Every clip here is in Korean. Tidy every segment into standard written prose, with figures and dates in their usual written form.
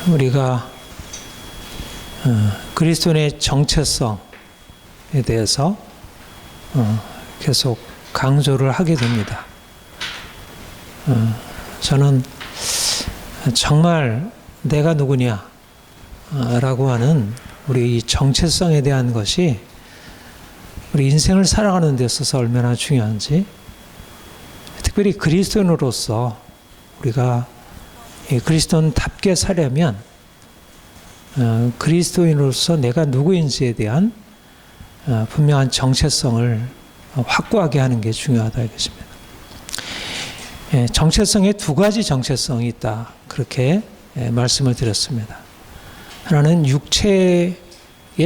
우리가 그리스도인의 정체성에 대해서 계속 강조를 하게 됩니다. 저는 정말 내가 누구냐 라고 하는 우리 이 정체성에 대한 것이 우리 인생을 살아가는 데 있어서 얼마나 중요한지, 특별히 그리스도인으로서 우리가 그리스도인답게 살려면 그리스도인으로서 내가 누구인지에 대한 분명한 정체성을 확고하게 하는 게 중요하다 이것입니다. 정체성에 두 가지 정체성이 있다, 그렇게 말씀을 드렸습니다. 하나는 육체의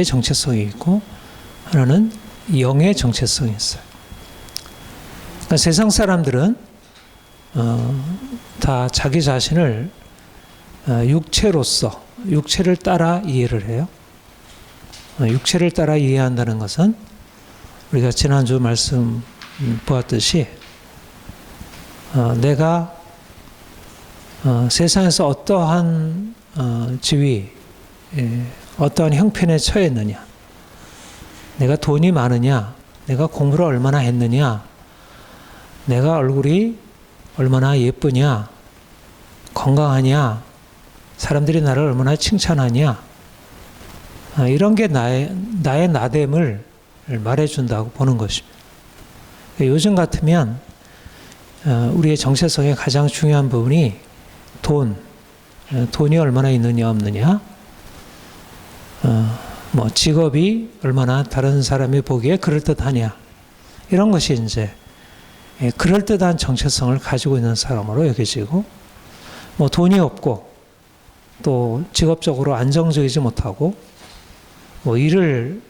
정체성이 있고 하나는 영의 정체성이 있어요. 그러니까 세상 사람들은 다 자기 자신을 육체로서, 육체를 따라 이해를 해요. 육체를 따라 이해한다는 것은 우리가 지난주 말씀 보았듯이 내가 세상에서 어떠한 지위, 어떠한 형편에 처했느냐, 내가 돈이 많으냐, 내가 공부를 얼마나 했느냐, 내가 얼굴이 얼마나 예쁘냐, 건강하냐, 사람들이 나를 얼마나 칭찬하냐, 이런 게 나의 나됨을 말해준다고 보는 것입니다. 요즘 같으면 우리의 정체성의 가장 중요한 부분이 돈이 얼마나 있느냐 없느냐, 직업이 얼마나 다른 사람이 보기에 그럴듯하냐, 이런 것이 이제 그럴듯한 정체성을 가지고 있는 사람으로 여겨지고, 돈이 없고 또 직업적으로 안정적이지 못하고 일을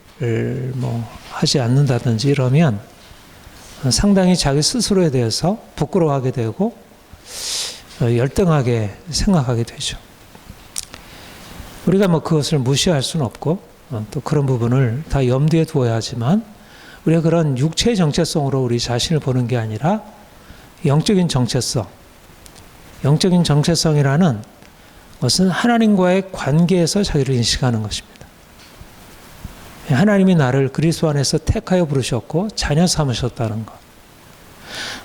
하지 않는다든지 이러면 상당히 자기 스스로에 대해서 부끄러워하게 되고 열등하게 생각하게 되죠. 우리가 그것을 무시할 수는 없고 또 그런 부분을 다 염두에 두어야 하지만, 우리가 그런 육체의 정체성으로 우리 자신을 보는 게 아니라 영적인 정체성이라는 것은 하나님과의 관계에서 자기를 인식하는 것입니다. 하나님이 나를 그리스도 안에서 택하여 부르셨고 자녀 삼으셨다는 것.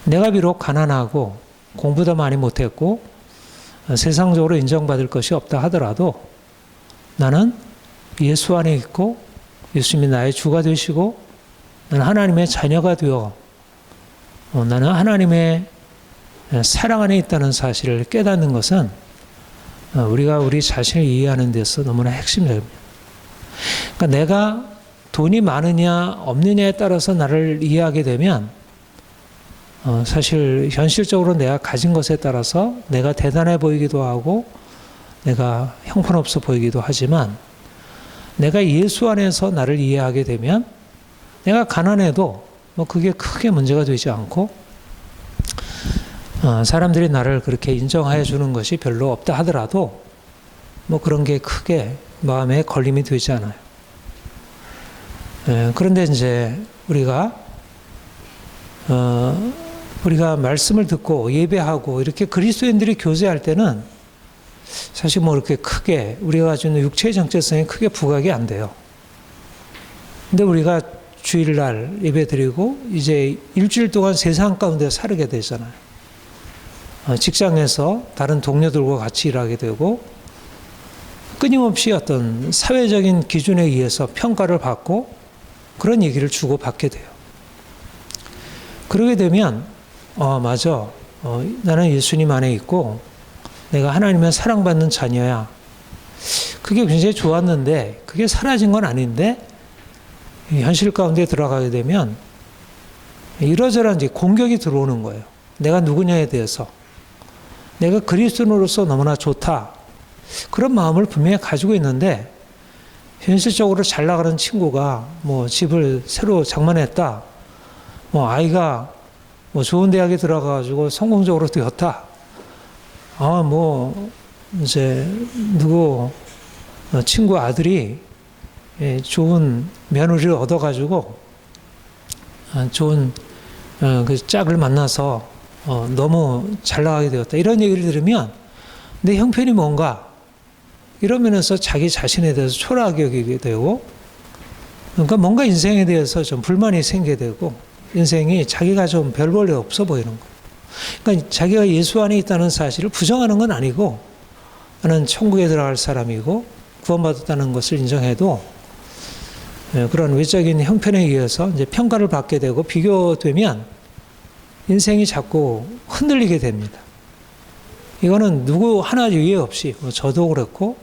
내가 비록 가난하고 공부도 많이 못했고 세상적으로 인정받을 것이 없다 하더라도 나는 예수 안에 있고 예수님이 나의 주가 되시고 나는 하나님의 자녀가 되어 나는 하나님의 사랑 안에 있다는 사실을 깨닫는 것은 우리가 우리 자신을 이해하는 데서 너무나 핵심적입니다. 그러니까 내가 돈이 많으냐 없느냐에 따라서 나를 이해하게 되면 사실 현실적으로 내가 가진 것에 따라서 내가 대단해 보이기도 하고 내가 형편없어 보이기도 하지만, 내가 예수 안에서 나를 이해하게 되면 내가 가난해도 그게 크게 문제가 되지 않고 사람들이 나를 그렇게 인정해 주는 것이 별로 없다 하더라도 그런 게 크게 마음에 걸림이 되지 않아요. 그런데 이제 우리가 말씀을 듣고 예배하고 이렇게 그리스도인들이 교제할 때는 사실 이렇게 크게 우리가 가지고 있는 육체의 정체성이 크게 부각이 안 돼요. 근데 우리가 주일날 예배 드리고 이제 일주일 동안 세상 가운데 살게 되잖아요. 직장에서 다른 동료들과 같이 일하게 되고 끊임없이 어떤 사회적인 기준에 의해서 평가를 받고 그런 얘기를 주고받게 돼요. 그러게 되면 맞아, 나는 예수님 안에 있고 내가 하나님의 사랑받는 자녀야. 그게 굉장히 좋았는데 그게 사라진 건 아닌데 현실 가운데 들어가게 되면 이러저러한 이제 공격이 들어오는 거예요. 내가 누구냐에 대해서. 내가 그리스도인으로서 너무나 좋다, 그런 마음을 분명히 가지고 있는데 현실적으로 잘 나가는 친구가 집을 새로 장만했다, 아이가 좋은 대학에 들어가가지고 성공적으로 되었다, 이제 누구 친구 아들이 좋은 며느리를 얻어가지고 좋은 그 짝을 만나서 너무 잘 나가게 되었다. 이런 얘기를 들으면 내 형편이 뭔가 이러면서 자기 자신에 대해서 초라하게 여기게 되고, 그러니까 뭔가 인생에 대해서 좀 불만이 생기게 되고, 인생이 자기가 좀 별 볼일 없어 보이는 거예요. 그러니까 자기가 예수 안에 있다는 사실을 부정하는 건 아니고, 나는 천국에 들어갈 사람이고 구원받았다는 것을 인정해도 그런 외적인 형편에 의해서 이제 평가를 받게 되고 비교되면 인생이 자꾸 흔들리게 됩니다. 이거는 누구 하나 예외 없이 저도 그렇고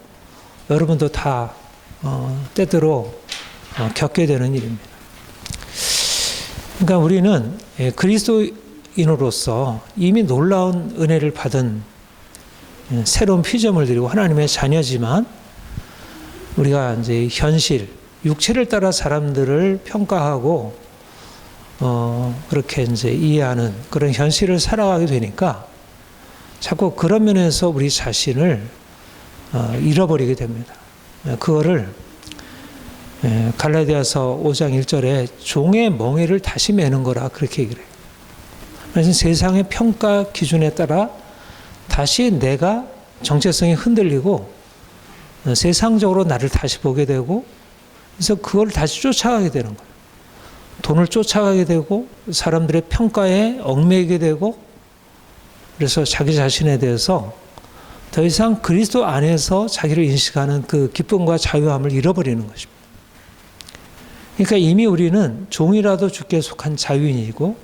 여러분도 다 때때로 겪게 되는 일입니다. 그러니까 우리는 그리스도인으로서 이미 놀라운 은혜를 받은 새로운 피조물 들이고 하나님의 자녀지만 우리가 이제 현실, 육체를 따라 사람들을 평가하고 그렇게 이제 이해하는 그런 현실을 살아가게 되니까 자꾸 그런 면에서 우리 자신을 잃어버리게 됩니다. 그거를 갈라디아서 5장 1절에 종의 멍에를 다시 매는 거라 그렇게 얘기를 해요. 그래서 세상의 평가 기준에 따라 다시 내가 정체성이 흔들리고 세상적으로 나를 다시 보게 되고, 그래서 그걸 다시 쫓아가게 되는 거예요. 돈을 쫓아가게 되고 사람들의 평가에 얽매이게 되고, 그래서 자기 자신에 대해서 더 이상 그리스도 안에서 자기를 인식하는 그 기쁨과 자유함을 잃어버리는 것입니다. 그러니까 이미 우리는 종이라도 주께 속한 자유인이고,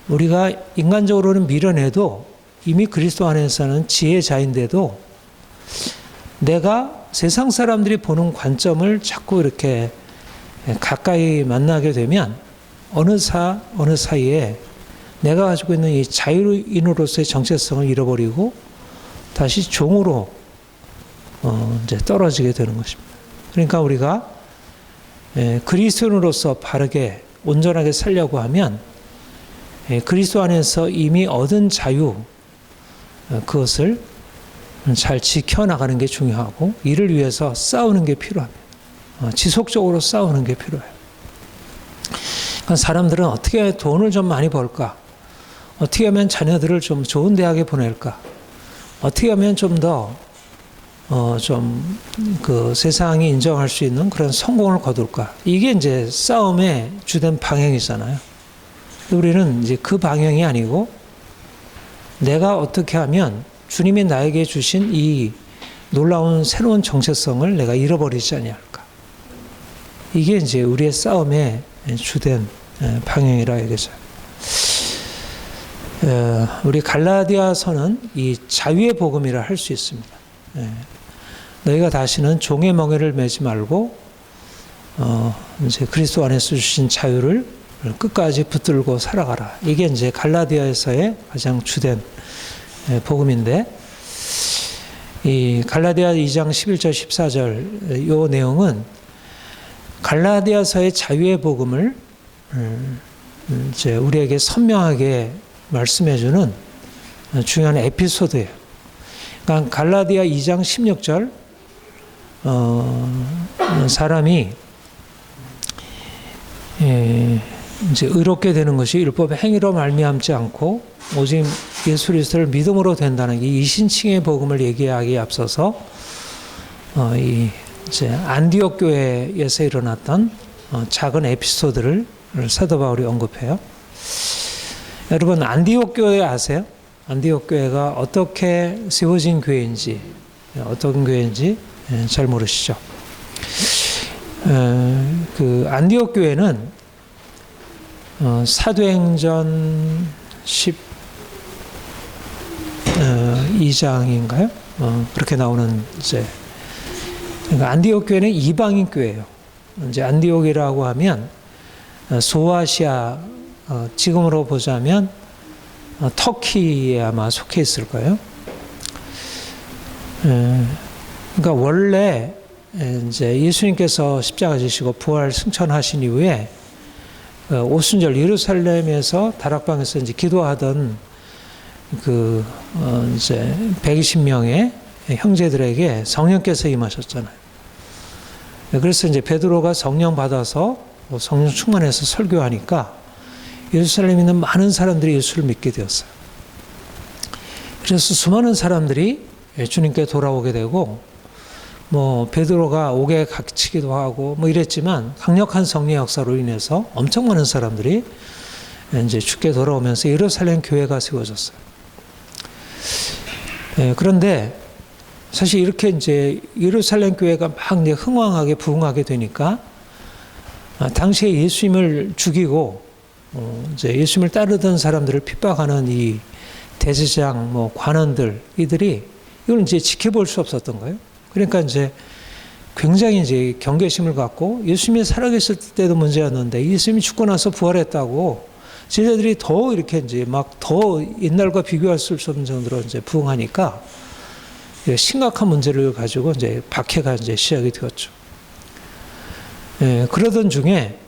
우리가 인간적으로는 미련해도 이미 그리스도 안에서는 지혜자인데도 내가 세상 사람들이 보는 관점을 자꾸 이렇게 가까이 만나게 되면 어느 사이에 내가 가지고 있는 이 자유인으로서의 정체성을 잃어버리고 다시 종으로 이제 떨어지게 되는 것입니다. 그러니까 우리가 그리스도인으로서 바르게 온전하게 살려고 하면 그리스도 안에서 이미 얻은 자유, 그것을 잘 지켜나가는 게 중요하고, 이를 위해서 싸우는 게 필요합니다. 지속적으로 싸우는 게 필요해요. 그러니까 사람들은 어떻게 하면 돈을 좀 많이 벌까? 어떻게 하면 자녀들을 좀 좋은 대학에 보낼까? 어떻게 하면 좀 더 그 세상이 인정할 수 있는 그런 성공을 거둘까? 이게 이제 싸움의 주된 방향이잖아요. 우리는 이제 그 방향이 아니고, 내가 어떻게 하면 주님이 나에게 주신 이 놀라운 새로운 정체성을 내가 잃어버리지 아니할까? 이게 이제 우리의 싸움의 주된 방향이라 이거죠. 우리 갈라디아서는 이 자유의 복음이라 할 수 있습니다. 너희가 다시는 종의 멍에를 매지 말고 이제 그리스도 안에서 주신 자유를 끝까지 붙들고 살아가라. 이게 이제 갈라디아에서의 가장 주된 복음인데, 이 갈라디아 2장 11절 14절 요 내용은 갈라디아서의 자유의 복음을 이제 우리에게 선명하게 말씀해주는 중요한 에피소드예요. 그러니까 갈라디아 2장 16절 사람이 이제 의롭게 되는 것이 율법의 행위로 말미암지 않고 오직 예수 그리스도를 믿음으로 된다는 이 이신칭의 복음을 얘기하기에 앞서서 이제 안디옥 교회에서 일어났던 작은 에피소드를 사도 바울이 언급해요. 여러분 안디옥 교회 아세요? 안디옥 교회가 어떻게 세워진 교회인지, 어떤 교회인지 잘 모르시죠? 그 안디옥 교회는 사도행전 12장인가요? 그렇게 나오는 이제, 그러니까 안디옥 교회는 이방인 교회예요. 이제 안디옥이라고 하면 소아시아, 지금으로 보자면 터키에 아마 속해 있을 거예요. 그러니까 원래 이제 예수님께서 십자가 지시고 부활 승천하신 이후에 오순절 예루살렘에서 다락방에서 이제 기도하던 그 이제 120명의 형제들에게 성령께서 임하셨잖아요. 그래서 이제 베드로가 성령 받아서 성령 충만해서 설교하니까 예루살렘에 있는 많은 사람들이 예수를 믿게 되었어요. 그래서 수많은 사람들이 주님께 돌아오게 되고, 베드로가 옥에 갇히기도 하고 이랬지만, 강력한 성령 역사로 인해서 엄청 많은 사람들이 이제 주께 돌아오면서 예루살렘 교회가 세워졌어요. 그런데 사실 이렇게 이제 예루살렘 교회가 막 이제 흥왕하게 부흥하게 되니까, 당시에 예수님을 죽이고 이제 예수님을 따르던 사람들을 핍박하는 이 대제사장 관원들, 이들이 이걸 이제 지켜볼 수 없었던 거예요. 그러니까 이제 굉장히 이제 경계심을 갖고, 예수님이 살아계실 때도 문제였는데 예수님이 죽고 나서 부활했다고 제자들이 더 이렇게 이제 막 더 옛날과 비교할 수 없는 정도로 이제 부흥하니까 심각한 문제를 가지고 이제 박해가 이제 시작이 되었죠. 그러던 중에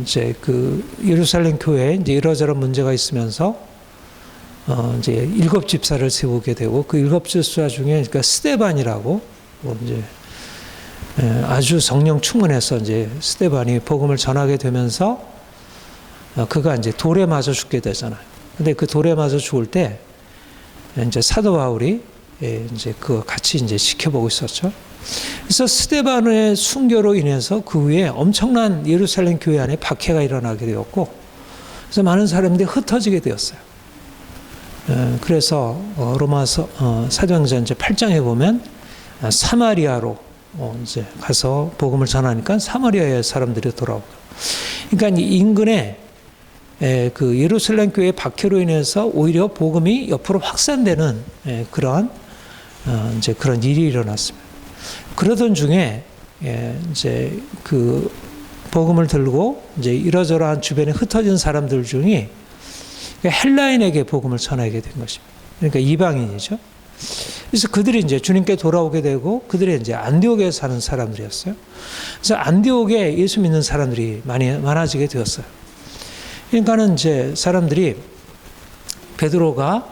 이제 그 예루살렘 교회에 이제 이러저런 문제가 있으면서 이제 7 집사를 세우게 되고, 그 7 집사 중에 그러니까 스데반이라고 이제 아주 성령 충만해서 이제 스데반이 복음을 전하게 되면서 그가 이제 돌에 맞아 죽게 되잖아요. 근데 그 돌에 맞아 죽을 때 이제 사도 바울이 이제 그 같이 이제 지켜보고 있었죠. 그래서 스데반의 순교로 인해서 그 후에 엄청난 예루살렘 교회 안에 박해가 일어나게 되었고, 그래서 많은 사람들이 흩어지게 되었어요. 그래서 로마서 사도행전 이제 8장에 보면 사마리아로 이제 가서 복음을 전하니까 사마리아의 사람들이 돌아오고, 그러니까 이 인근에 그 예루살렘 교회 박해로 인해서 오히려 복음이 옆으로 확산되는 그런 이제 그런 일이 일어났습니다. 그러던 중에 이제 그 복음을 들고 이제 이러저러한 주변에 흩어진 사람들 중에 헬라인에게 복음을 전하게 된 것입니다. 그러니까 이방인이죠. 그래서 그들이 이제 주님께 돌아오게 되고, 그들이 이제 안디옥에 사는 사람들이었어요. 그래서 안디옥에 예수 믿는 사람들이 많아지게 되었어요. 그러니까는 이제 사람들이 베드로가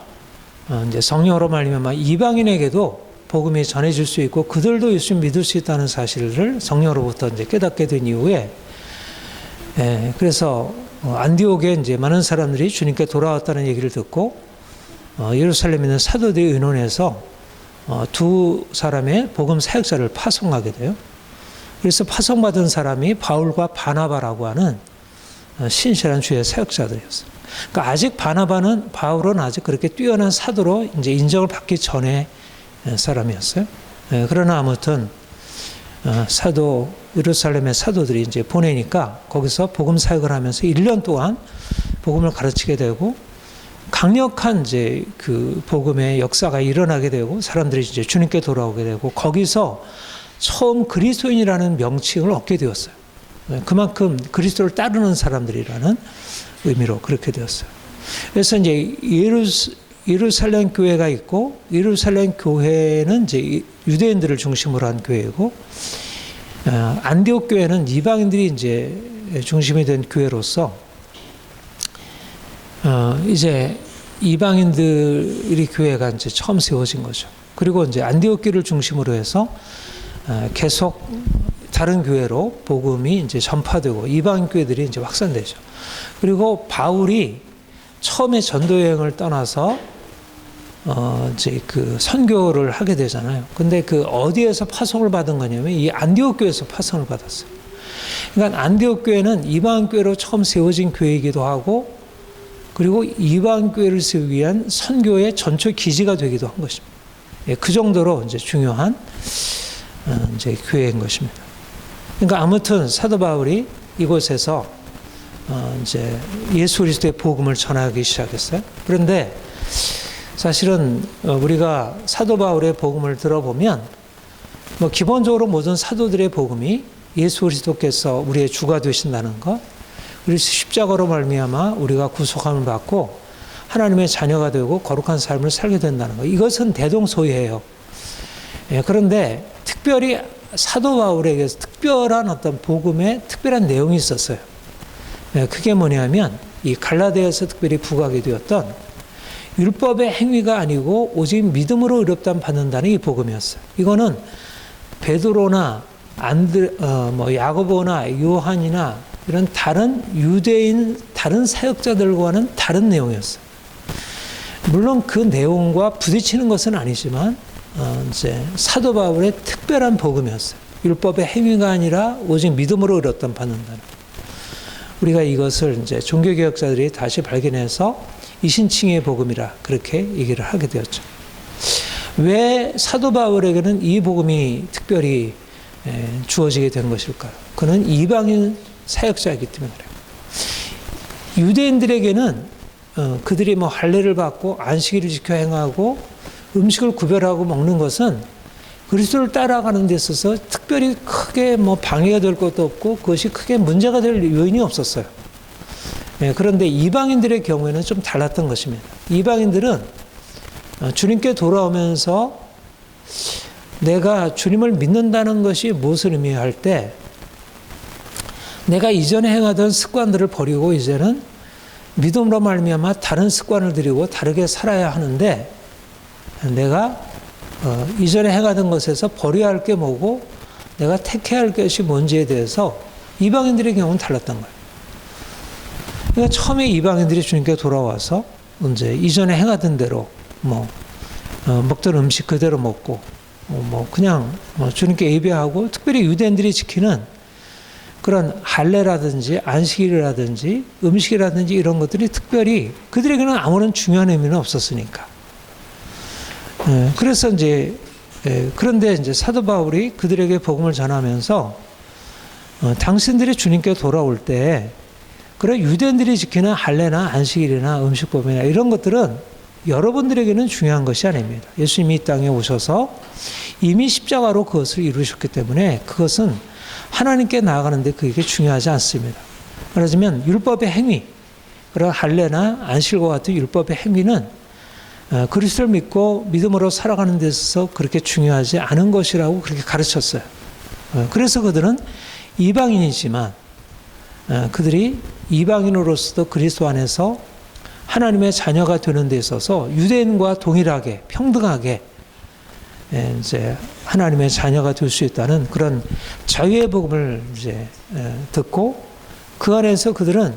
이제 성령으로 말미암아 이방인에게도 복음이 전해질 수 있고 그들도 예수 믿을 수 있다는 사실을 성령으로부터 이제 깨닫게 된 이후에, 그래서 안디옥에 이제 많은 사람들이 주님께 돌아왔다는 얘기를 듣고 예루살렘에 있는 사도들이 의논해서 2 사람의 복음 사역자를 파송하게 돼요. 그래서 파송받은 사람이 바울과 바나바라고 하는 신실한 주의 사역자들이었어요. 그러니까 아직 바울은 아직 그렇게 뛰어난 사도로 이제 인정을 받기 전에 사람이었어요. 그러나 아무튼 예루살렘의 사도들이 이제 보내니까 거기서 복음 사역을 하면서 1년 동안 복음을 가르치게 되고, 강력한 이제 그 복음의 역사가 일어나게 되고, 사람들이 이제 주님께 돌아오게 되고, 거기서 처음 그리스도인이라는 명칭을 얻게 되었어요. 그만큼 그리스도를 따르는 사람들이라는 의미로 그렇게 되었어요. 그래서 이제 예루살렘 교회가 있고, 예루살렘 교회는 이제 유대인들을 중심으로 한 교회고, 안디옥 교회는 이방인들이 이제 중심이 된 교회로서 이제 이방인들이 교회가 이제 처음 세워진 거죠. 그리고 이제 안디옥 교회를 중심으로 해서 계속 다른 교회로 복음이 이제 전파되고 이방 교회들이 이제 확산되죠. 그리고 바울이 처음에 전도 여행을 떠나서 이제 그 선교를 하게 되잖아요. 근데 그 어디에서 파송을 받은 거냐면 이 안디옥 교회에서 파송을 받았어요. 그러니까 안디옥 교회는 이방 교회로 처음 세워진 교회이기도 하고, 그리고 이방 교회를 세우기 위한 선교의 전초 기지가 되기도 한 것입니다. 그 정도로 이제 중요한 이제 교회인 것입니다. 그러니까 아무튼 사도 바울이 이곳에서 이제 예수 그리스도의 복음을 전하기 시작했어요. 그런데 사실은 우리가 사도 바울의 복음을 들어보면 기본적으로 모든 사도들의 복음이 예수 그리스도께서 우리의 주가 되신다는 것, 그리고 십자가로 말미암아 우리가 구속함을 받고 하나님의 자녀가 되고 거룩한 삶을 살게 된다는 것, 이것은 대동소이해요. 그런데 특별히 사도 바울에게서 특별한 어떤 복음의 특별한 내용이 있었어요. 그게 뭐냐면 이 갈라디아에서 특별히 부각이 되었던 율법의 행위가 아니고 오직 믿음으로 의롭다함 받는다는 이 복음이었어요. 이거는 베드로나 야고보나 요한이나 이런 다른 유대인 다른 사역자들과는 다른 내용이었어요. 물론 그 내용과 부딪히는 것은 아니지만 이제 사도 바울의 특별한 복음이었어요. 율법의 행위가 아니라 오직 믿음으로 얻었던 받는다는. 우리가 이것을 이제 종교개혁자들이 다시 발견해서 이신칭의 복음이라 그렇게 얘기를 하게 되었죠. 왜 사도 바울에게는 이 복음이 특별히 주어지게 된 것일까요? 그는 이방인 사역자이기 때문에 그래요. 유대인들에게는 그들이 뭐 할례를 받고 안식일을 지켜 행하고 음식을 구별하고 먹는 것은 그리스도를 따라가는 데 있어서 특별히 크게 뭐 방해가 될 것도 없고 그것이 크게 문제가 될 요인이 없었어요. 그런데 이방인들의 경우에는 좀 달랐던 것입니다. 이방인들은 주님께 돌아오면서 내가 주님을 믿는다는 것이 무엇을 의미할 때 내가 이전에 행하던 습관들을 버리고 이제는 믿음으로 말미암아 다른 습관을 들이고 다르게 살아야 하는데 내가 이전에 행하던 것에서 버려야 할 게 뭐고 내가 택해야 할 것이 뭔지에 대해서 이방인들의 경우는 달랐던 거예요. 그러니까 처음에 이방인들이 주님께 돌아와서 이제 이전에 행하던 대로 먹던 음식 그대로 먹고 그냥 주님께 예배하고 특별히 유대인들이 지키는 그런 할례라든지 안식일이라든지 음식이라든지 이런 것들이 특별히 그들에게는 아무런 중요한 의미는 없었으니까. 그래서 이제 그런데 이제 사도 바울이 그들에게 복음을 전하면서 당신들이 주님께 돌아올 때 그런 유대인들이 지키는 할례나 안식일이나 음식법이나 이런 것들은 여러분들에게는 중요한 것이 아닙니다. 예수님이 이 땅에 오셔서 이미 십자가로 그것을 이루셨기 때문에 그것은 하나님께 나아가는데 그게 중요하지 않습니다. 말하자면 율법의 행위, 그런 할례나 안식일과 같은 율법의 행위는 그리스도를 믿고 믿음으로 살아가는 데 있어서 그렇게 중요하지 않은 것이라고 그렇게 가르쳤어요. 그래서 그들은 이방인이지만 그들이 이방인으로서도 그리스도 안에서 하나님의 자녀가 되는 데 있어서 유대인과 동일하게 평등하게 이제 하나님의 자녀가 될 수 있다는 그런 자유의 복음을 이제 듣고 그 안에서 그들은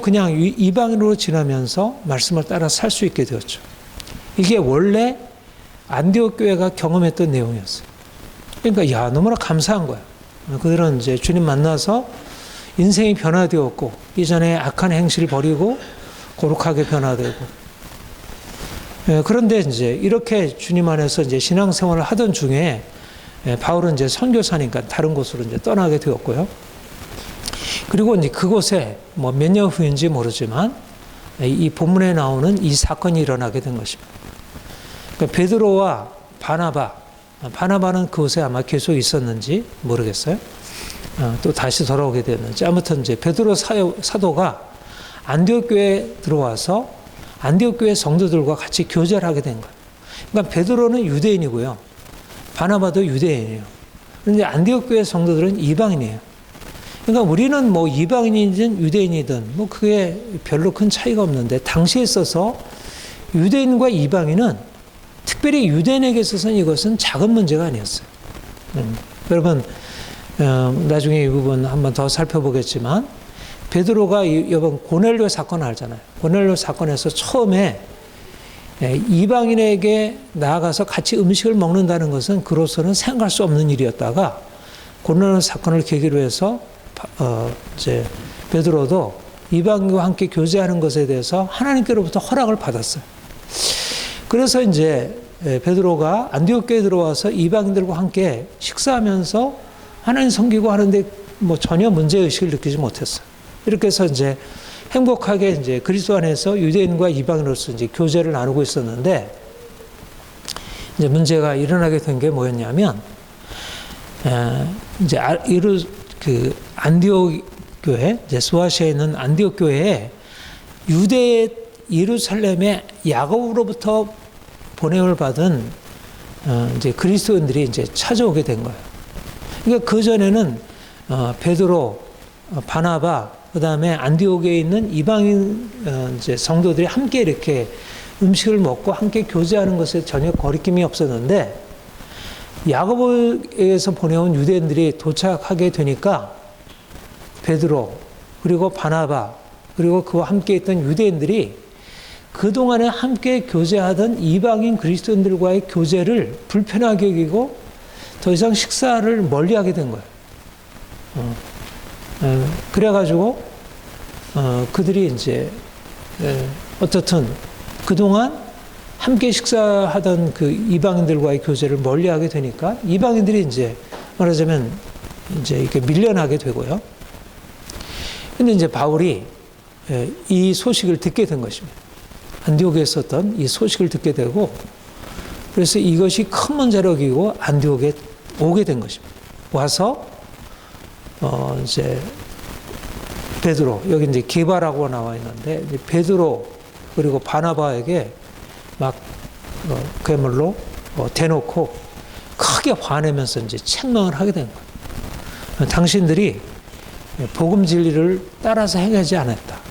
그냥 이방인으로 지나면서 말씀을 따라 살 수 있게 되었죠. 이게 원래 안디옥 교회가 경험했던 내용이었어요. 그러니까 너무나 감사한 거야. 그들은 이제 주님 만나서 인생이 변화되었고 이전에 악한 행실을 버리고 거룩하게 변화되고 그런데 이제 이렇게 주님 안에서 이제 신앙생활을 하던 중에 바울은 이제 선교사니까 다른 곳으로 이제 떠나게 되었고요. 그리고 이제 그곳에 몇 년 후인지 모르지만 이 본문에 나오는 이 사건이 일어나게 된 것입니다. 그러니까 베드로와 바나바는 그곳에 아마 계속 있었는지 모르겠어요. 또 다시 돌아오게 됐는지 아무튼 이제 베드로 사도가 안디옥 교회에 들어와서 안디옥 교회 성도들과 같이 교제를 하게 된 거예요. 그러니까 베드로는 유대인이고요. 바나바도 유대인이에요. 그런데 안디옥 교회 성도들은 이방인이에요. 그러니까 우리는 이방인이든 유대인이든 그게 별로 큰 차이가 없는데 당시에 있어서 유대인과 이방인은 특별히 유대인에게 있어서는 이것은 작은 문제가 아니었어요. 여러분 나중에 이 부분 한번 더 살펴보겠지만 베드로가 이번 고넬료 사건 알잖아요. 고넬료 사건에서 처음에 이방인에게 나아가서 같이 음식을 먹는다는 것은 그로서는 생각할 수 없는 일이었다가 고넬료 사건을 계기로 해서 이제 베드로도 이방인과 함께 교제하는 것에 대해서 하나님께로부터 허락을 받았어요. 그래서 이제 베드로가 안디옥 교회에 들어와서 이방인들과 함께 식사하면서 하나님 섬기고 하는데 전혀 문제의식을 느끼지 못했어요. 이렇게 해서 이제 행복하게 이제 그리스도 안에서 유대인과 이방인으로서 이제 교제를 나누고 있었는데 이제 문제가 일어나게 된 게 뭐였냐면 이제 안디옥 교회, 이제 소아시아에 있는 안디옥 교회에 유대 예루살렘의 야곱으로부터 보냄을 받은 이제 그리스도인들이 이제 찾아오게 된 거예요. 그러니까 그 전에는 베드로, 바나바, 그 다음에 안디옥에 있는 이방인 이제 성도들이 함께 이렇게 음식을 먹고 함께 교제하는 것에 전혀 거리낌이 없었는데 야고보에서 보내온 유대인들이 도착하게 되니까 베드로 그리고 바나바 그리고 그와 함께 있던 유대인들이 그동안에 함께 교제하던 이방인 그리스도인들과의 교제를 불편하게 여기고 더 이상 식사를 멀리하게 된 거예요. 그래가지고 그들이 이제 어떻든 그동안 함께 식사하던 그 이방인들과의 교제를 멀리하게 되니까 이방인들이 이제 말하자면 이제 이렇게 밀려나게 되고요. 근데 이제 바울이 이 소식을 듣게 된 것입니다. 안디옥에 있었던 이 소식을 듣게 되고 그래서 이것이 큰 문제로 여기고 안디옥에 오게 된 것입니다. 와서 이제 베드로 여기 이제 게바라고 나와 있는데 이제 베드로 그리고 바나바에게 막 그야말로 대놓고 크게 화내면서 이제 책망을 하게 된 거예요. 당신들이 복음 진리를 따라서 행하지 않았다.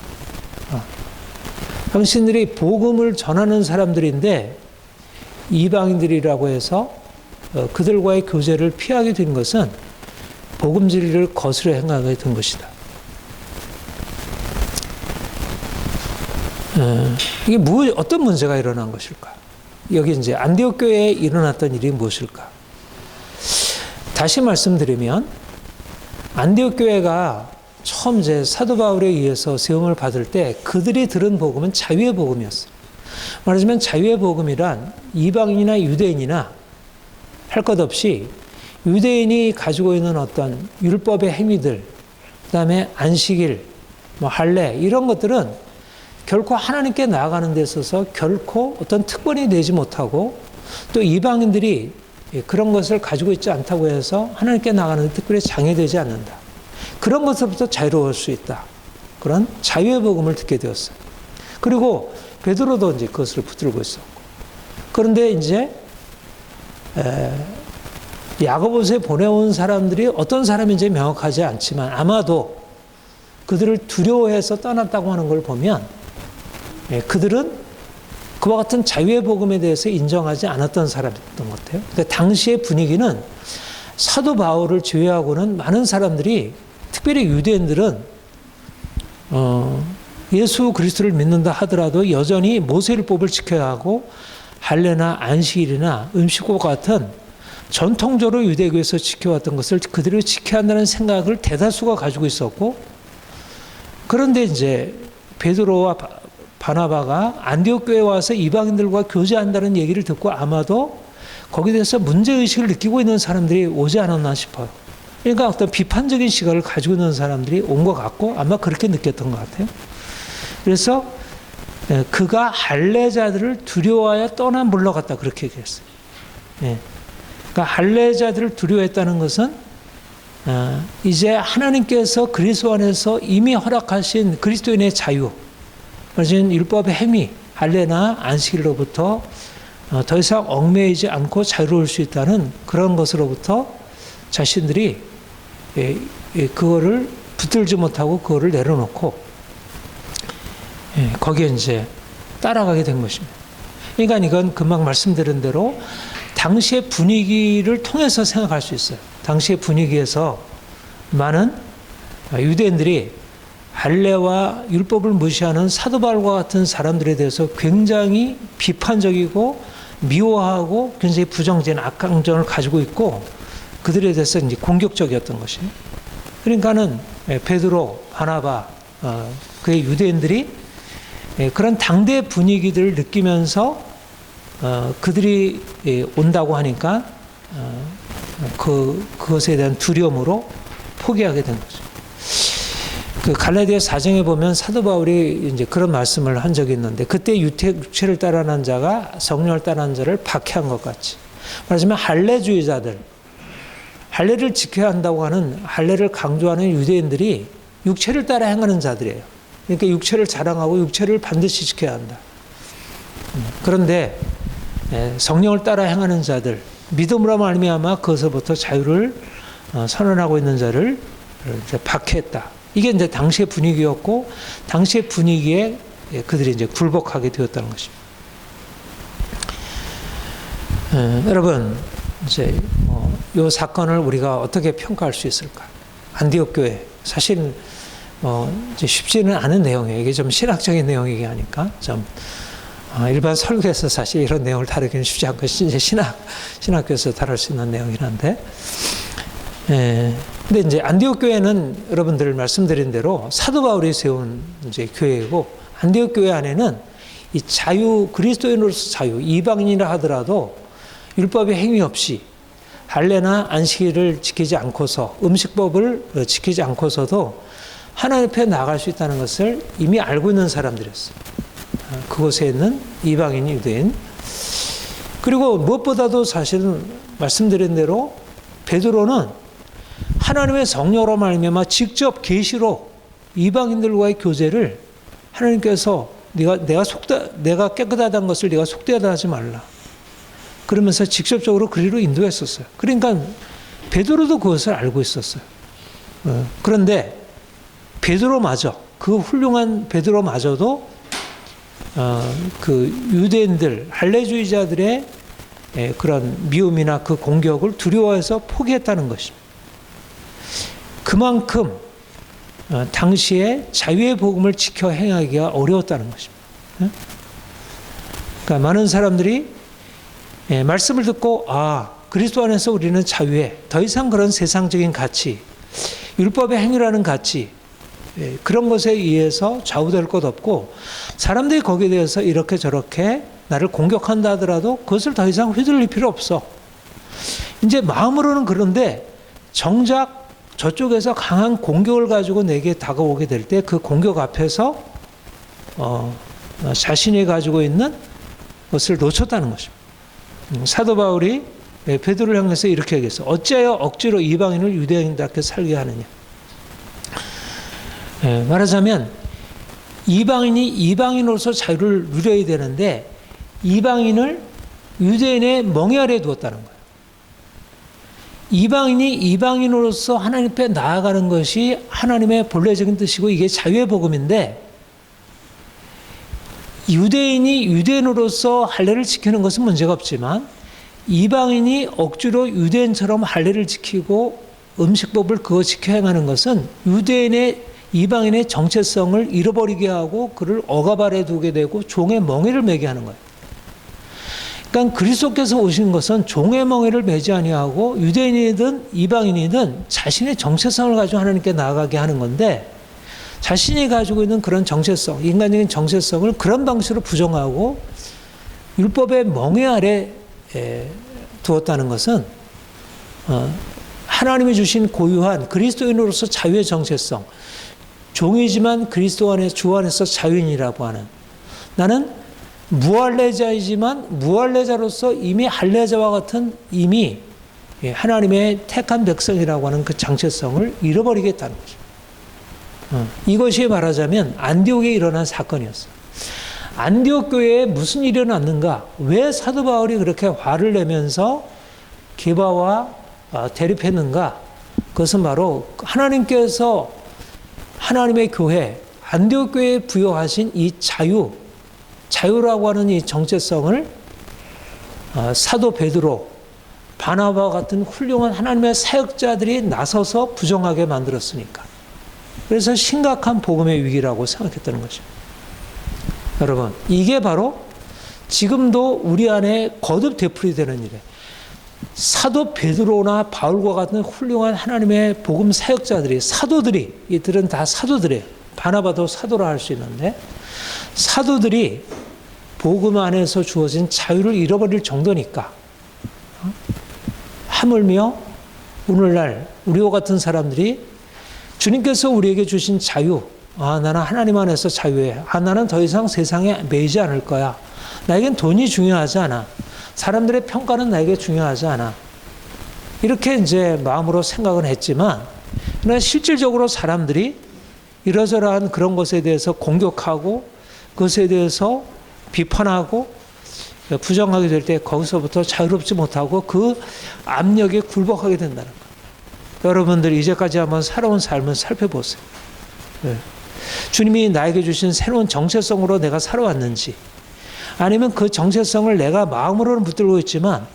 당신들이 복음을 전하는 사람들인데 이방인들이라고 해서 그들과의 교제를 피하게 된 것은 복음 진리를 거스려 행하게 된 것이다. 이게 어떤 문제가 일어난 것일까? 여기 이제 안디옥 교회에 일어났던 일이 무엇일까? 다시 말씀드리면 안디옥 교회가 처음 이제 사도 바울에 의해서 세움을 받을 때 그들이 들은 복음은 자유의 복음이었어요. 말하자면 자유의 복음이란 이방인이나 유대인이나 할 것 없이 유대인이 가지고 있는 어떤 율법의 행위들, 그다음에 안식일, 할례 이런 것들은 결코 하나님께 나아가는 데 있어서 결코 어떤 특권이 되지 못하고 또 이방인들이 그런 것을 가지고 있지 않다고 해서 하나님께 나아가는 데 특별히 장애되지 않는다. 그런 것으로부터 자유로울 수 있다. 그런 자유의 복음을 듣게 되었어요. 그리고 베드로도 이제 그것을 붙들고 있었고. 그런데 이제 야고보서에 보내온 사람들이 어떤 사람인지 명확하지 않지만 아마도 그들을 두려워해서 떠났다고 하는 걸 보면 그들은 그와 같은 자유의 복음에 대해서 인정하지 않았던 사람이었던 것 같아요. 근데 당시의 분위기는 사도 바울을 제외하고는 많은 사람들이 특별히 유대인들은 예수 그리스도를 믿는다 하더라도 여전히 모세율법을 지켜야 하고 할례나 안식일이나 음식과 같은 전통적으로 유대교에서 지켜왔던 것을 그들이 지켜야 한다는 생각을 대다수가 가지고 있었고 그런데 이제 베드로와 바나바가 안디옥 교회에 와서 이방인들과 교제한다는 얘기를 듣고 아마도 거기에 대해서 문제의식을 느끼고 있는 사람들이 오지 않았나 싶어요. 그러니까 어떤 비판적인 시각을 가지고 있는 사람들이 온 것 같고 아마 그렇게 느꼈던 것 같아요. 그래서 그가 할례자들을 두려워하여 떠나 물러갔다 그렇게 얘기했어요. 그러니까 할례자들을 두려워했다는 것은 이제 하나님께서 그리스도 안에서 이미 허락하신 그리스도인의 자유, 말하자면 율법의 행위, 할례나 안식일로부터 더 이상 얽매이지 않고 자유로울 수 있다는 그런 것으로부터 자신들이 그거를 붙들지 못하고 그거를 내려놓고 거기에 이제 따라가게 된 것입니다. 그러니까 이건 금방 말씀드린 대로 당시의 분위기를 통해서 생각할 수 있어요. 당시의 분위기에서 많은 유대인들이 할례와 율법을 무시하는 사도 바울과 같은 사람들에 대해서 굉장히 비판적이고 미워하고 굉장히 부정적인 악감정을 가지고 있고 그들에 대해서 이제 공격적이었던 것이에요. 그러니까는 베드로, 바나바, 그의 유대인들이 그런 당대 분위기들을 느끼면서 그들이 온다고 하니까 그것에 대한 두려움으로 포기하게 된 거죠. 그 갈라디아 4장에 보면 사도 바울이 이제 그런 말씀을 한 적이 있는데 그때 육체를 따라하는 자가 성령을 따라하는 자를 박해한 것 같이 말하자면 할례주의자들 할례를 지켜야 한다고 하는 할례를 강조하는 유대인들이 육체를 따라 행하는 자들이에요. 그러니까 육체를 자랑하고 육체를 반드시 지켜야 한다. 그런데 성령을 따라 행하는 자들 믿음으로 말미암아 그것으로부터 자유를 선언하고 있는 자를 이제 박해했다. 이게 이제 당시의 분위기였고 당시의 분위기에 그들이 이제 굴복하게 되었다는 것입니다. 여러분 이제 이 사건을 우리가 어떻게 평가할 수 있을까? 안디옥 교회. 사실 이제 쉽지는 않은 내용이에요. 이게 좀 신학적인 내용이긴 하니까 좀 일반 설교에서 사실 이런 내용을 다루기는 쉽지 않고 이제 신학교에서 다룰 수 있는 내용이긴 한데, 근데 이제 안디옥 교회는 여러분들 말씀드린 대로 사도 바울이 세운 이제 교회이고, 안디옥 교회 안에는 이 자유, 그리스도인으로서 자유, 이방인이라 하더라도 율법의 행위 없이 할례나 안식일을 지키지 않고서, 음식법을 지키지 않고서도 하나님 앞에 나아갈 수 있다는 것을 이미 알고 있는 사람들이었어요. 그곳에 있는 이방인, 유대인. 그리고 무엇보다도 사실은 말씀드린 대로 베드로는 하나님의 성령으로 말미암아 직접 계시로 이방인들과의 교제를 하나님께서 내가 깨끗하다는 것을 네가 속되하다 하지 말라, 그러면서 직접적으로 그리로 인도했었어요. 그러니까 베드로도 그것을 알고 있었어요. 그런데 베드로마저, 그 훌륭한 베드로마저도 그 유대인들, 할례주의자들의 그런 미움이나 그 공격을 두려워해서 포기했다는 것입니다. 그만큼 당시에 자유의 복음을 지켜 행하기가 어려웠다는 것입니다. 그러니까 많은 사람들이 말씀을 듣고 그리스도 안에서 우리는 자유해, 더 이상 그런 세상적인 가치, 율법의 행위라는 가치, 그런 것에 의해서 좌우될 것 없고, 사람들이 거기에 대해서 이렇게 저렇게 나를 공격한다 하더라도 그것을 더 이상 휘둘릴 필요 없어. 이제 마음으로는 그런데 정작 저쪽에서 강한 공격을 가지고 내게 다가오게 될 때 그 공격 앞에서 자신이 가지고 있는 것을 놓쳤다는 것입니다. 사도 바울이 베드로를 향해서 이렇게 얘기했어요. 어찌하여 억지로 이방인을 유대인답게 살게 하느냐. 말하자면 이방인이 이방인으로서 자유를 누려야 되는데 이방인을 유대인의 멍에 아래 두었다는 거예요. 이방인이 이방인으로서 하나님 앞에 나아가는 것이 하나님의 본래적인 뜻이고 이게 자유의 복음인데, 유대인이 유대인으로서 할례를 지키는 것은 문제가 없지만 이방인이 억지로 유대인처럼 할례를 지키고 음식법을 그거 지켜 행하는 것은 이방인의 정체성을 잃어버리게 하고 그를 억압 아래 두게 되고 종의 멍에를 매게 하는 거예요. 그러니까 그리스도께서 오신 것은 종의 멍에를 매지 아니하고 유대인이든 이방인이든 자신의 정체성을 가지고 하나님께 나아가게 하는 건데, 자신이 가지고 있는 그런 정체성, 인간적인 정체성을 그런 방식으로 부정하고 율법의 멍에 아래 두었다는 것은 하나님이 주신 고유한 그리스도인으로서 자유의 정체성, 종이지만 그리스도 안에서, 주 안에서 자유인이라고 하는, 나는 무할례자이지만 무할례자로서 이미 할례자와 같은 이미 하나님의 택한 백성이라고 하는 그 정체성을 잃어버리겠다는 거죠. 이것이 말하자면 안디옥에 일어난 사건이었어요. 안디옥 교회에 무슨 일이 일어났는가? 왜 사도 바울이 그렇게 화를 내면서 게바와 대립했는가? 그것은 바로 하나님께서 하나님의 교회, 안디옥 교회에 부여하신 이 자유라고 하는 이 정체성을 사도 베드로, 바나바와 같은 훌륭한 하나님의 사역자들이 나서서 부정하게 만들었으니까. 그래서 심각한 복음의 위기라고 생각했다는 것입니다. 여러분, 이게 바로 지금도 우리 안에 거듭 되풀이되는 일이에요. 사도 베드로나 바울과 같은 훌륭한 하나님의 복음 사역자들이, 사도들이, 이들은 다 사도들이에요. 바나바도 사도라 할 수 있는데, 사도들이 복음 안에서 주어진 자유를 잃어버릴 정도니까, 하물며 오늘날 우리와 같은 사람들이 주님께서 우리에게 주신 자유, 나는 하나님 안에서 자유해. 나는 더 이상 세상에 매이지 않을 거야. 나에겐 돈이 중요하지 않아. 사람들의 평가는 나에게 중요하지 않아. 이렇게 이제 마음으로 생각은 했지만, 그러나 실질적으로 사람들이 이러저러한 그런 것에 대해서 공격하고 그것에 대해서 비판하고 부정하게 될 때 거기서부터 자유롭지 못하고 그 압력에 굴복하게 된다는 거예요. 여러분들이 이제까지 한번 살아온 삶을 살펴보세요. 주님이 나에게 주신 새로운 정체성으로 내가 살아왔는지, 아니면 그 정체성을 내가 마음으로는 붙들고 있지만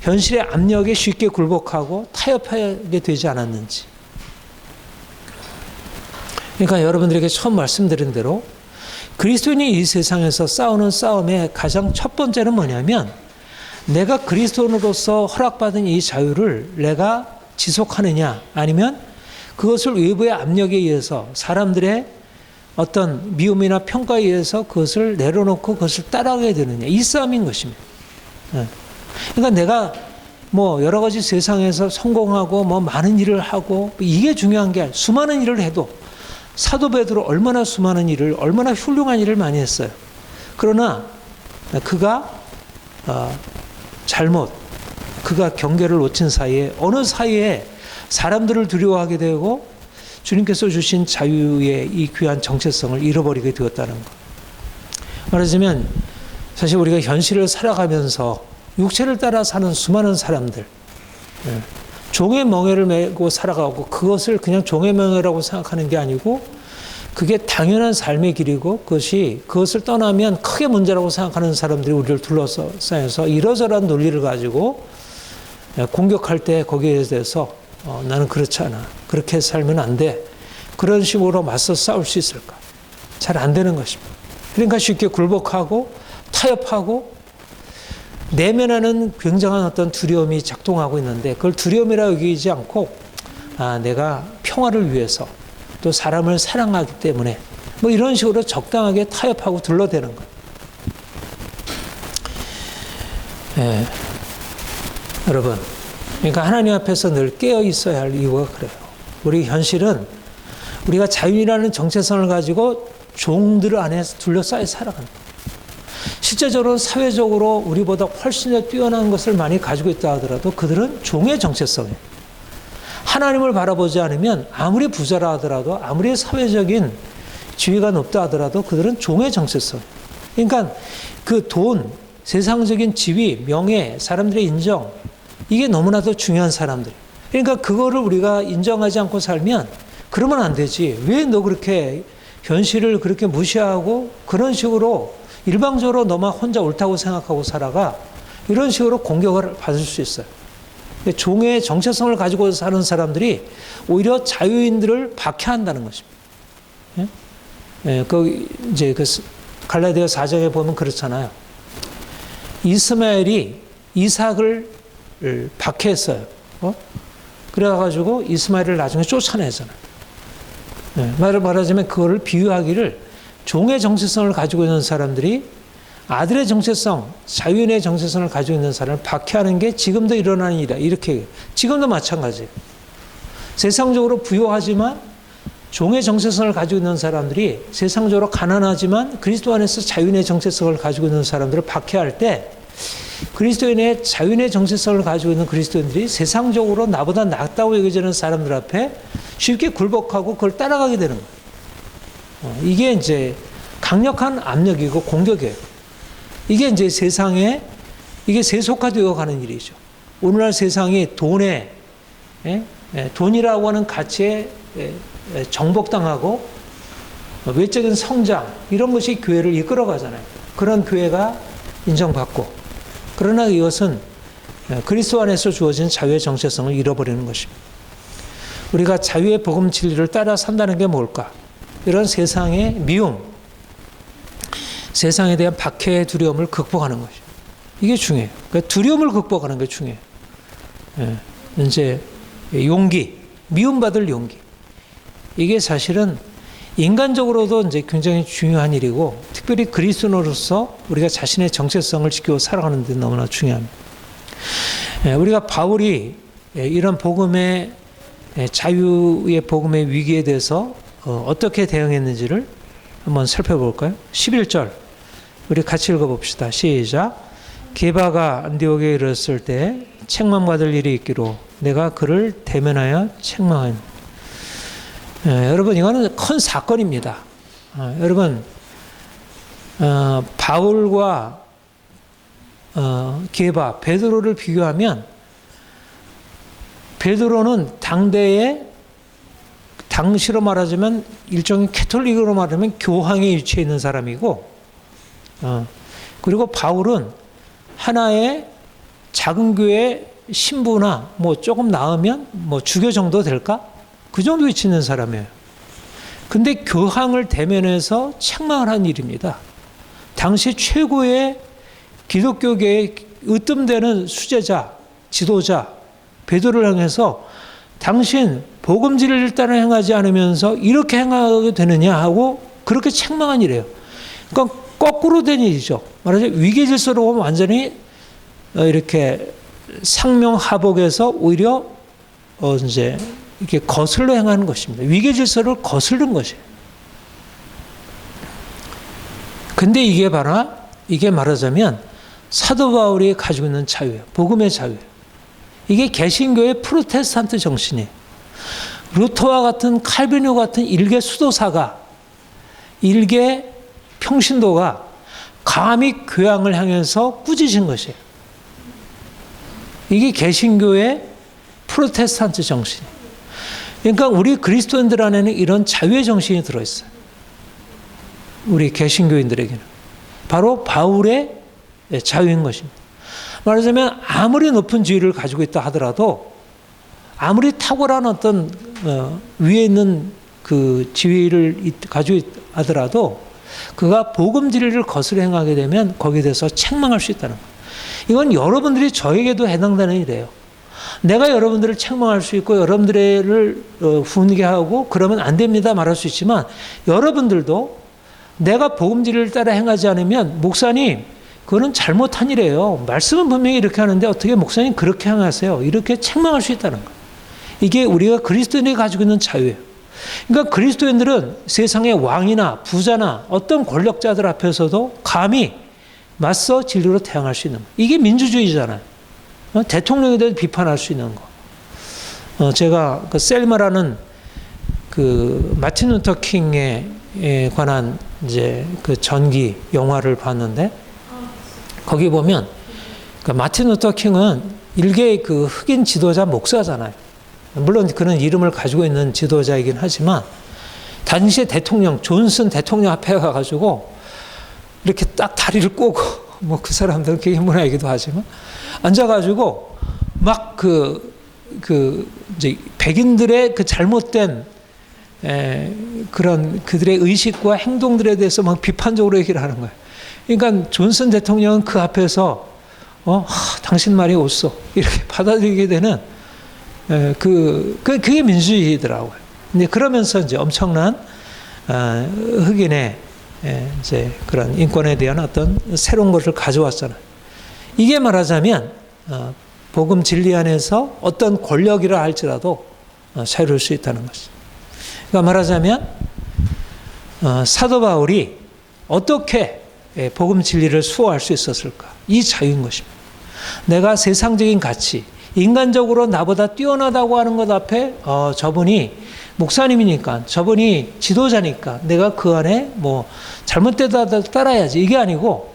현실의 압력에 쉽게 굴복하고 타협하게 되지 않았는지. 그러니까 여러분들에게 처음 말씀드린 대로 그리스도인이 이 세상에서 싸우는 싸움의 가장 첫 번째는 뭐냐면 내가 그리스도인으로서 허락받은 이 자유를 내가 지속하느냐 아니면 그것을 외부의 압력에 의해서 사람들의 어떤 미움이나 평가에 의해서 그것을 내려놓고 그것을 따라가게 되느냐 이 싸움인 것입니다. 그러니까 내가 뭐 여러 가지 세상에서 성공하고 뭐 많은 일을 하고 이게 중요한 게 아니라 수많은 일을 해도 사도 베드로 얼마나 수많은 일을 얼마나 훌륭한 일을 많이 했어요. 그러나 그가 그가 경계를 놓친 사이에 어느 사이에 사람들을 두려워하게 되고 주님께서 주신 자유의 이 귀한 정체성을 잃어버리게 되었다는 것. 말하자면 사실 우리가 현실을 살아가면서 육체를 따라 사는 수많은 사람들, 종의 멍에를 메고 살아가고 그것을 그냥 종의 멍에라고 생각하는 게 아니고 그게 당연한 삶의 길이고 그것을 떠나면 크게 문제라고 생각하는 사람들이 우리를 둘러싸여서 이러저러한 논리를 가지고 공격할 때 거기에 대해서 나는 그렇지 않아. 그렇게 살면 안 돼. 그런 식으로 맞서 싸울 수 있을까? 잘 안 되는 것입니다. 그러니까 쉽게 굴복하고 타협하고 내면에는 굉장한 어떤 두려움이 작동하고 있는데 그걸 두려움이라 여기지 않고 내가 평화를 위해서 또 사람을 사랑하기 때문에 뭐 이런 식으로 적당하게 타협하고 둘러대는 거예요. 여러분, 그러니까 하나님 앞에서 늘 깨어 있어야 할 이유가 그래요. 우리 현실은 우리가 자유라는 정체성을 가지고 종들 안에 둘러싸여 살아간다. 실제적으로 사회적으로 우리보다 훨씬 더 뛰어난 것을 많이 가지고 있다 하더라도 그들은 종의 정체성이에요. 하나님을 바라보지 않으면 아무리 부자라 하더라도 아무리 사회적인 지위가 높다 하더라도 그들은 종의 정체성이에요. 그러니까 그 돈, 세상적인 지위, 명예, 사람들의 인정 이게 너무나도 중요한 사람들. 그러니까 그거를 우리가 인정하지 않고 살면 그러면 안 되지. 왜 너 그렇게 현실을 그렇게 무시하고 그런 식으로 일방적으로 너만 혼자 옳다고 생각하고 살아가? 이런 식으로 공격을 받을 수 있어요. 종의 정체성을 가지고 사는 사람들이 오히려 자유인들을 박해한다는 것입니다. 이제 갈라디아 4장에 보면 그렇잖아요. 이스마엘이 이삭을 박해했어요. 그래가지고 이스마엘을 나중에 쫓아내잖아요. 말하자면 그거를 비유하기를 종의 정체성을 가지고 있는 사람들이 아들의 정체성, 자유인의 정체성을 가지고 있는 사람을 박해하는 게 지금도 일어나는 일이다. 이렇게 지금도 마찬가지예요. 세상적으로 부유하지만 종의 정체성을 가지고 있는 사람들이 세상적으로 가난하지만 그리스도 안에서 자유인의 정체성을 가지고 있는 사람들을 박해할 때 그리스도인의 자유인의 정체성을 가지고 있는 그리스도인들이 세상적으로 나보다 낫다고 여겨지는 사람들 앞에 쉽게 굴복하고 그걸 따라가게 되는 거예요. 이게 이제 강력한 압력이고 공격이에요. 이게 이제 세상에 이게 세속화되어 가는 일이죠. 오늘날 세상이 돈이라고 하는 가치에 정복당하고 외적인 성장 이런 것이 교회를 이끌어가잖아요. 그런 교회가 인정받고 그러나 이것은 그리스도 안에서 주어진 자유의 정체성을 잃어버리는 것입니다. 우리가 자유의 복음 진리를 따라 산다는 게 뭘까? 이런 세상의 미움, 세상에 대한 박해의 두려움을 극복하는 것이죠. 이게 중요해요. 그러니까 두려움을 극복하는 게 중요해요. 이제 용기, 미움받을 용기. 이게 사실은 인간적으로도 이제 굉장히 중요한 일이고, 특별히 그리스도인으로서 우리가 자신의 정체성을 지키고 살아가는 데 너무나 중요합니다. 우리가 바울이 이런 복음의 자유의 복음의 위기에 대해서 어떻게 대응했는지를 한번 살펴볼까요? 11절 우리 같이 읽어봅시다. 시작. 게바가 안디옥에 이르렀을 때 책망받을 일이 있기로 내가 그를 대면하여 책망하였노라. 여러분 이거는 큰 사건입니다. 여러분 바울과 게바, 베드로를 비교하면 베드로는 당시로 말하자면 일종의 캐톨릭으로 말하면 교황에 위치해 있는 사람이고 그리고 바울은 하나의 작은 교회 신부나 뭐 조금 나으면 뭐 주교 정도 될까? 그 정도 위치 있는 사람이에요. 근데 교황을 대면해서 책망을 한 일입니다. 당시 최고의 기독교계의 으뜸되는 수제자, 지도자 베드로를 향해서 당신 복음지를 일단은 행하지 않으면서 이렇게 행하게 되느냐 하고 그렇게 책망한 일이에요. 그러니까 거꾸로 된 일이죠. 말하자면 위계 질서로 보면 완전히 이렇게 상명하복에서 오히려 이제 이렇게 거슬러 행하는 것입니다. 위계 질서를 거스른 것이에요. 근데 이게 말하자면 사도 바울이 가지고 있는 자유예요. 복음의 자유예요. 이게 개신교의 프로테스탄트 정신이에요. 루터와 같은 칼빈과 같은 일개 수도사가 일개 평신도가 감히 교황을 향해서 꾸짖은 것이에요. 이게 개신교의 프로테스탄트 정신이에요. 그러니까 우리 그리스도인들 안에는 이런 자유의 정신이 들어있어요. 우리 개신교인들에게는. 바로 바울의 자유인 것입니다. 말하자면 아무리 높은 지위를 가지고 있다 하더라도 아무리 탁월한 어떤 위에 있는 그 지위를 가지고 있다 하더라도 그가 복음 진리를 거스려 행하게 되면 거기에 대해서 책망할 수 있다는 거예요. 이건 여러분들이 저에게도 해당되는 일이에요. 내가 여러분들을 책망할 수 있고 여러분들을 훈계하고 그러면 안 됩니다 말할 수 있지만 여러분들도 내가 복음 진리를 따라 행하지 않으면 목사님 그거는 잘못한 일이에요. 말씀은 분명히 이렇게 하는데 어떻게 목사님 그렇게 행하세요. 이렇게 책망할 수 있다는 거예요. 이게 우리가 그리스도인이 가지고 있는 자유예요. 그러니까 그리스도인들은 세상의 왕이나 부자나 어떤 권력자들 앞에서도 감히 맞서 진리로 대항할 수 있는 거예요. 이게 민주주의잖아요. 대통령에 대해서 비판할 수 있는 거. 제가 그 셀마라는 그 마틴 루터 킹에 관한 이제 그 전기 영화를 봤는데 거기 보면 그 마틴 루터 킹은 일개의 그 흑인 지도자 목사잖아요. 물론 그런 이름을 가지고 있는 지도자이긴 하지만 당시의 대통령 존슨 대통령 앞에 가가지고 이렇게 딱 다리를 꼬고 뭐 그 사람들은 그게 문화이기도 하지만 앉아가지고 막 이제 백인들의 그 잘못된 그런 그들의 의식과 행동들에 대해서 막 비판적으로 얘기를 하는 거예요. 그러니까 존슨 대통령은 그 앞에서 당신 말이 옳소 이렇게 받아들이게 되는 그게 민주주의더라고요. 근데 그러면서 이제 엄청난 흑인의 이제 그런 인권에 대한 어떤 새로운 것을 가져왔잖아요. 이게 말하자면 복음 진리 안에서 어떤 권력이라 할지라도 자유로울 수 있다는 것이죠. 그러니까 말하자면 사도 바울이 어떻게 복음 진리를 수호할 수 있었을까? 이 자유인 것입니다. 내가 세상적인 가치, 인간적으로 나보다 뛰어나다고 하는 것 앞에 저분이 목사님이니까 저분이 지도자니까 내가 그 안에 뭐 잘못되다 따라야지 이게 아니고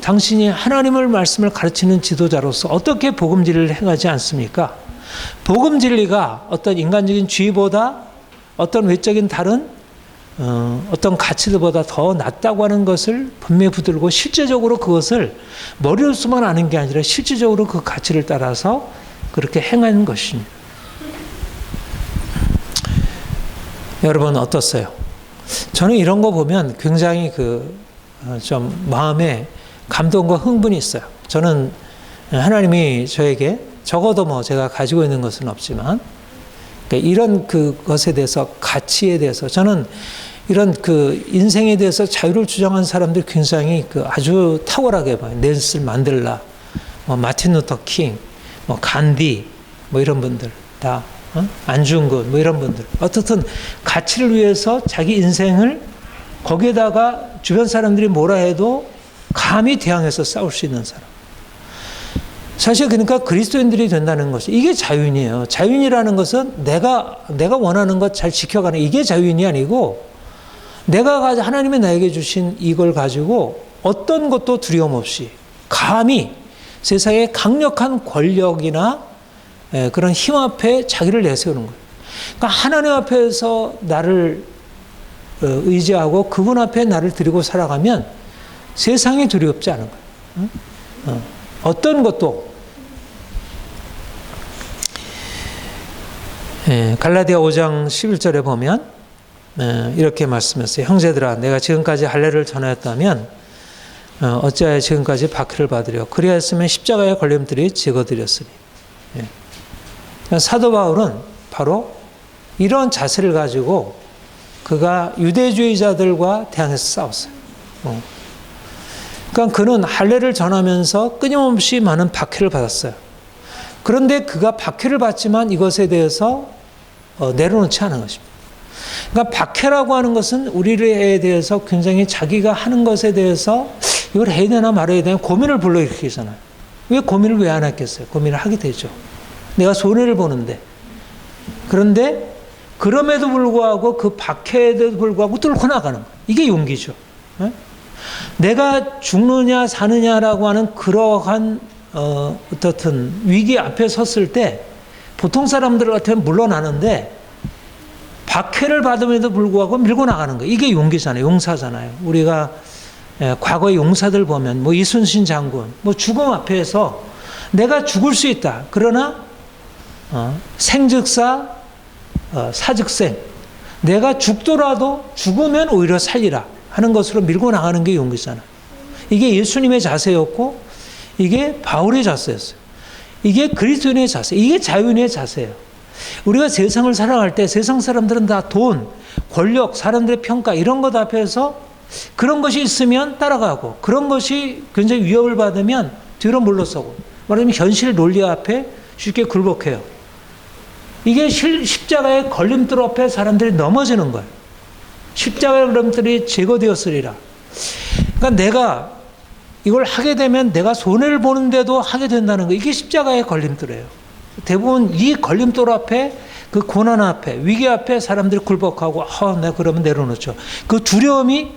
당신이 하나님의 말씀을 가르치는 지도자로서 어떻게 복음 진리를 행하지 않습니까? 복음 진리가 어떤 인간적인 주의보다 어떤 외적인 다른 어떤 가치들보다 더 낫다고 하는 것을 분명히 붙들고 실제적으로 그것을 머리로서만 아는 게 아니라 실질적으로 그 가치를 따라서 그렇게 행하는 것입니다. 여러분 어떻어요? 저는 이런 거 보면 굉장히 좀 마음에 감동과 흥분이 있어요. 저는 하나님이 저에게 적어도 뭐 제가 가지고 있는 것은 없지만 이런 그것에 대해서 가치에 대해서 저는 이런 그 인생에 대해서 자유를 주장한 사람들 굉장히 아주 탁월하게 봐요. 넬슨 만델라, 뭐 마틴 루터 킹, 뭐 간디, 뭐 이런 분들 다 안중근 뭐 이런 분들 어떻든 가치를 위해서 자기 인생을 거기에다가 주변 사람들이 뭐라 해도 감히 대항해서 싸울 수 있는 사람. 사실 그러니까 그리스도인들이 된다는 것이 이게 자유인이에요. 자유인이라는 것은 내가 원하는 것 잘 지켜가는 이게 자유인이 아니고 내가 하나님이 나에게 주신 이걸 가지고 어떤 것도 두려움 없이 감히 세상의 강력한 권력이나 그런 힘 앞에 자기를 내세우는 거예요. 그러니까 하나님 앞에서 나를 의지하고 그분 앞에 나를 드리고 살아가면 세상이 두렵지 않은 거예요. 어떤 것도 갈라디아 5장 11절에 보면 이렇게 말씀했어요. 형제들아, 내가 지금까지 할례를 전하였다면 어찌하여 지금까지 박해를 받으려? 그리하였으면 십자가의 걸림들이 제거되었으니. 그러니까 사도 바울은 바로 이런 자세를 가지고 그가 유대주의자들과 대항해서 싸웠어요. 그러니까 그는 할례를 전하면서 끊임없이 많은 박해를 받았어요. 그런데 그가 박해를 받지만 이것에 대해서 내려놓지 않은 것입니다. 그러니까 박해라고 하는 것은 우리에 대해서 굉장히 자기가 하는 것에 대해서 이걸 해야 되나 말아야 되나 고민을 불러일으키잖아요. 왜 고민을 왜 안 했겠어요? 고민을 하게 되죠. 내가 손해를 보는데. 그런데 그럼에도 불구하고 그 박해에도 불구하고 뚫고 나가는 거예요. 이게 용기죠. 내가 죽느냐 사느냐라고 하는 그러한 어떻든 위기 앞에 섰을 때 보통 사람들 같으면 물러나는데 박해를 받음에도 불구하고 밀고 나가는 거예요. 이게 용기잖아요. 용사잖아요. 우리가 과거의 용사들 보면 뭐 이순신 장군 뭐 죽음 앞에서 내가 죽을 수 있다. 그러나 생즉사 사즉생 내가 죽더라도 죽으면 오히려 살리라 하는 것으로 밀고 나가는 게 용기잖아요. 이게 예수님의 자세였고 이게 바울의 자세였어요. 이게 그리스도인의 자세, 이게 자유인의 자세예요. 우리가 세상을 살아갈 때 세상 사람들은 다 돈, 권력, 사람들의 평가 이런 것 앞에서 그런 것이 있으면 따라가고 그런 것이 굉장히 위협을 받으면 뒤로 물러서고 말하자면 현실 논리 앞에 쉽게 굴복해요. 이게 십자가의 걸림돌 앞에 사람들이 넘어지는 거예요. 십자가의 걸림돌이 제거되었으리라. 그러니까 내가 이걸 하게 되면 내가 손해를 보는데도 하게 된다는 거. 이게 십자가의 걸림돌이에요. 대부분 이 걸림돌 앞에 그 고난 앞에 위기 앞에 사람들이 굴복하고 내가 그러면 내려놓죠. 그 두려움이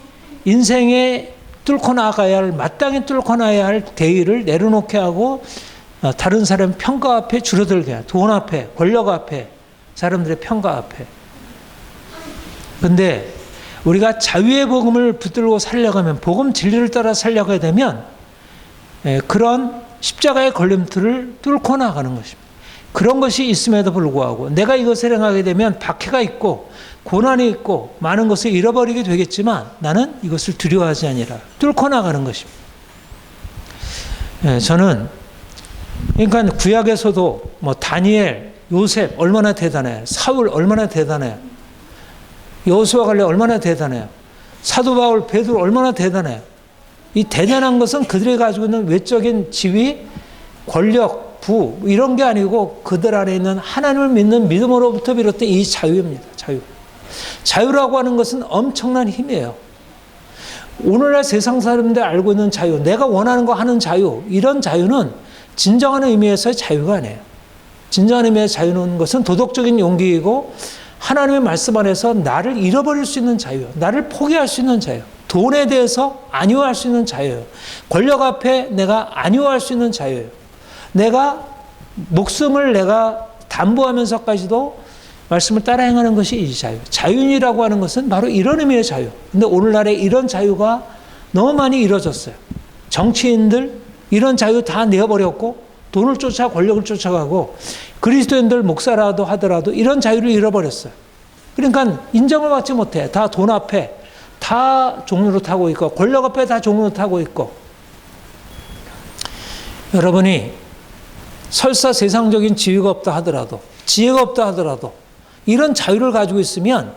인생에 뚫고 나가야 할 마땅히 뚫고 나가야 할 대의를 내려놓게 하고 다른 사람의 평가 앞에 줄어들게 해요. 돈 앞에 권력 앞에 사람들의 평가 앞에. 근데 우리가 자유의 복음을 붙들고 살려가면 복음 진리를 따라 살려가야 되면 그런 십자가의 걸림돌을 뚫고 나가는 것입니다. 그런 것이 있음에도 불구하고 내가 이것을 행하게 되면 박해가 있고 고난이 있고 많은 것을 잃어버리게 되겠지만 나는 이것을 두려워하지 아니라 뚫고 나가는 것입니다. 저는 그러니까 구약에서도 뭐 다니엘, 요셉 얼마나 대단해요. 사울 얼마나 대단해요. 여호수아 갈렙 얼마나 대단해요. 사도 바울, 베드로 얼마나 대단해요. 이 대단한 것은 그들이 가지고 있는 외적인 지위, 권력, 부 이런 게 아니고 그들 안에 있는 하나님을 믿는 믿음으로부터 비롯된 이 자유입니다. 자유. 자유라고 하는 것은 엄청난 힘이에요. 오늘날 세상 사람들이 알고 있는 자유, 내가 원하는 거 하는 자유, 이런 자유는 진정한 의미에서의 자유가 아니에요. 진정한 의미의 자유는 것은 도덕적인 용기이고 하나님의 말씀 안에서 나를 잃어버릴 수 있는 자유, 나를 포기할 수 있는 자유, 돈에 대해서 안위할 수 있는 자유예요. 권력 앞에 내가 안위할 수 있는 자유예요. 내가 목숨을 내가 담보하면서까지도 말씀을 따라 행하는 것이 이 자유. 자유인이라고 하는 것은 바로 이런 의미의 자유. 근데 오늘날에 이런 자유가 너무 많이 이루어졌어요. 정치인들 이런 자유 다 내어버렸고 돈을 쫓아 권력을 쫓아가고 그리스도인들 목사라도 하더라도 이런 자유를 잃어버렸어요. 그러니까 인정을 받지 못해. 다 돈 앞에 다 종로를 타고 있고 권력 앞에 다 종로를 타고 있고. 여러분이 설사 세상적인 지위가 없다 하더라도 지혜가 없다 하더라도 이런 자유를 가지고 있으면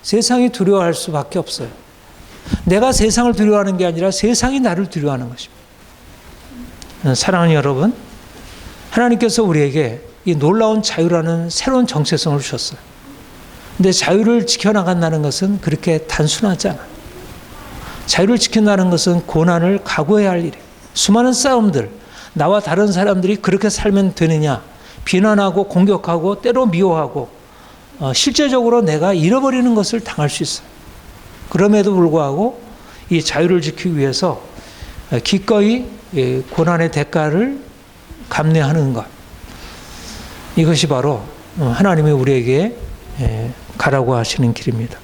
세상이 두려워할 수밖에 없어요. 내가 세상을 두려워하는 게 아니라 세상이 나를 두려워하는 것입니다. 사랑하는 여러분, 하나님께서 우리에게 이 놀라운 자유라는 새로운 정체성을 주셨어요. 근데 자유를 지켜나간다는 것은 그렇게 단순하지 않아요. 자유를 지킨다는 것은 고난을 각오해야 할 일이에요. 수많은 싸움들, 나와 다른 사람들이 그렇게 살면 되느냐, 비난하고 공격하고 때로 미워하고 실제적으로 내가 잃어버리는 것을 당할 수 있어요. 그럼에도 불구하고 이 자유를 지키기 위해서 기꺼이 고난의 대가를 감내하는 것, 이것이 바로 하나님이 우리에게 가라고 하시는 길입니다.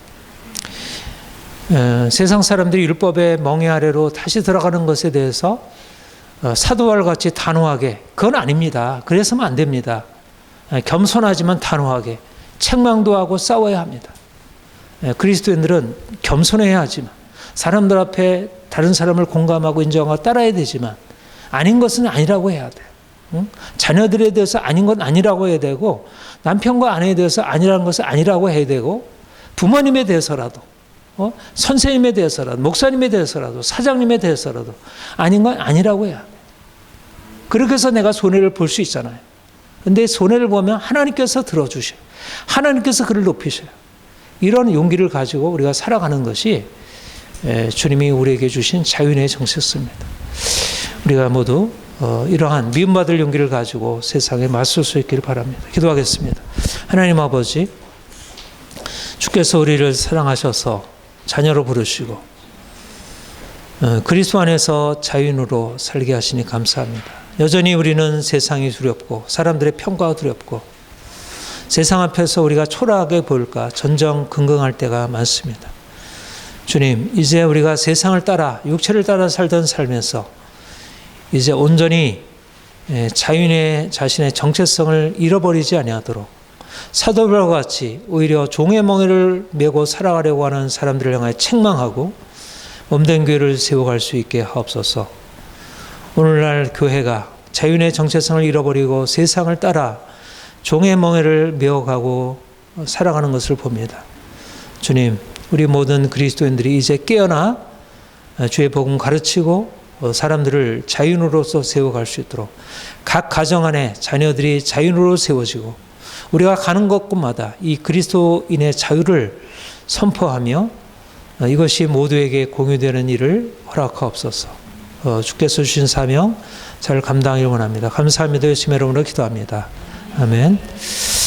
세상 사람들이 율법의 멍에 아래로 다시 들어가는 것에 대해서 사도와 같이 단호하게, 그건 아닙니다. 그래서는 안 됩니다. 겸손하지만 단호하게 책망도 하고 싸워야 합니다. 그리스도인들은 겸손해야 하지만 사람들 앞에 다른 사람을 공감하고 인정하고 따라야 되지만 아닌 것은 아니라고 해야 돼요. 응? 자녀들에 대해서 아닌 건 아니라고 해야 되고 남편과 아내에 대해서 아니라는 것은 아니라고 해야 되고 부모님에 대해서라도 선생님에 대해서라도 목사님에 대해서라도 사장님에 대해서라도 아닌 건 아니라고 해야 돼요. 그렇게 해서 내가 손해를 볼 수 있잖아요. 근데 손해를 보면 하나님께서 들어주셔요. 하나님께서 그를 높이셔요. 이런 용기를 가지고 우리가 살아가는 것이 주님이 우리에게 주신 자유인의 정체성입니다. 우리가 모두 이러한 미움받을 용기를 가지고 세상에 맞설 수 있기를 바랍니다. 기도하겠습니다. 하나님 아버지, 주께서 우리를 사랑하셔서 자녀로 부르시고 그리스도 안에서 자유인으로 살게 하시니 감사합니다. 여전히 우리는 세상이 두렵고 사람들의 평가가 두렵고 세상 앞에서 우리가 초라하게 보일까 전전긍긍할 때가 많습니다. 주님, 이제 우리가 세상을 따라 육체를 따라 살던 삶에서 이제 온전히 자유인의 자신의 정체성을 잃어버리지 아니하도록 사도 바울과 같이 오히려 종의 멍에를 메고 살아가려고 하는 사람들을 향해 책망하고 몸된 교회를 세워갈 수 있게 하옵소서. 오늘날 교회가 자유인의 정체성을 잃어버리고 세상을 따라 종의 멍에를 메어가고 살아가는 것을 봅니다. 주님, 우리 모든 그리스도인들이 이제 깨어나 주의 복음 가르치고 사람들을 자유인으로서 세워갈 수 있도록 각 가정 안에 자녀들이 자유인으로 세워지고 우리가 가는 곳곳마다 이 그리스도인의 자유를 선포하며 이것이 모두에게 공유되는 일을 허락하옵소서. 주께서 주신 사명 잘 감당하기를 원합니다. 감사합니다. 예수님의 이름으로 기도합니다. 아멘.